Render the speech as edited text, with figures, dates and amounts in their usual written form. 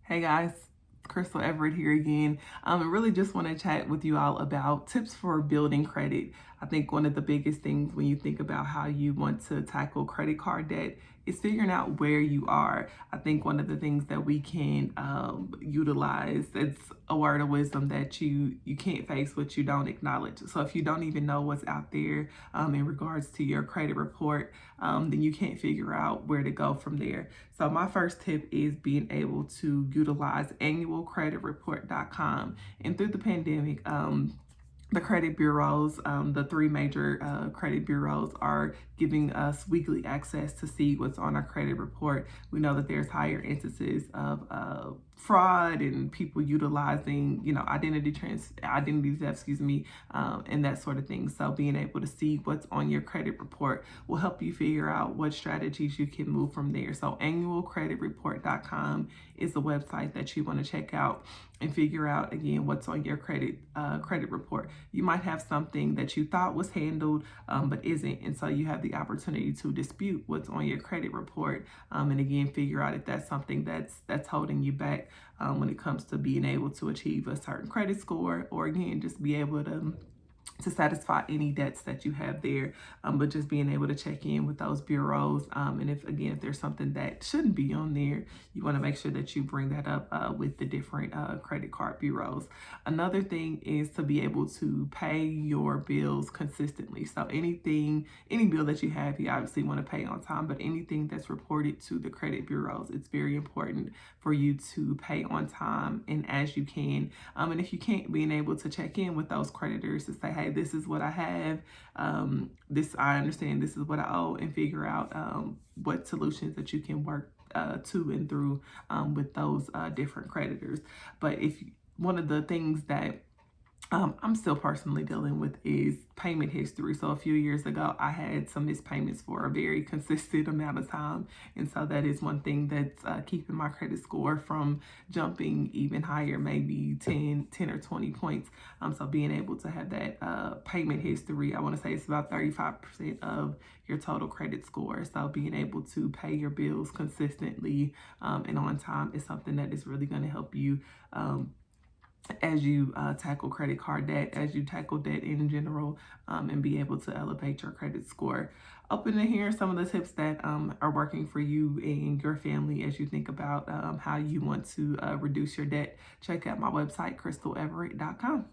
Hey guys, Crystal Everett here again. I really just want to chat with you all about tips for building credit. I think one of the biggest things when you think about how you want to tackle credit card debt is figuring out where you are. I think one of the things that we can utilize, it's a word of wisdom that you can't face what you don't acknowledge. So if you don't even know what's out there in regards to your credit report, then you can't figure out where to go from there. So my first tip is being able to utilize annualcreditreport.com. And through the pandemic, the credit bureaus, the three major credit bureaus, are giving us weekly access to see what's on our credit report. We know that there's higher instances of fraud and people utilizing, identity theft, and that sort of thing. So being able to see what's on your credit report will help you figure out what strategies you can move from there. So annualcreditreport.com is the website that you want to check out and figure out again what's on your credit report. You might have something that you thought was handled but isn't, and so you have the opportunity to dispute what's on your credit report, and again figure out if that's something that's holding you back when it comes to being able to achieve a certain credit score, or again just be able to satisfy any debts that you have there, but just being able to check in with those bureaus, and if there's something that shouldn't be on there, you want to make sure that you bring that up with the different credit card bureaus. Another thing is to be able to pay your bills consistently. So any bill that you have, you obviously want to pay on time, but anything that's reported to the credit bureaus, it's very important for you to pay on time and as you can. And if you can't, being able to check in with those creditors to say, hey, this is what I have, I understand this is what I owe, and figure out what solutions that you can work to and through with those different creditors. But one of the things that I'm still personally dealing with is payment history. So a few years ago, I had some missed payments for a very consistent amount of time. And so that is one thing that's keeping my credit score from jumping even higher, maybe 10 or 20 points. So being able to have that payment history, I want to say it's about 35% of your total credit score. So being able to pay your bills consistently and on time is something that is really going to help you as you tackle credit card debt, as you tackle debt in general, and be able to elevate your credit score. Open to hear some of the tips that are working for you and your family as you think about how you want to reduce your debt. Check out my website, crystaleverett.com.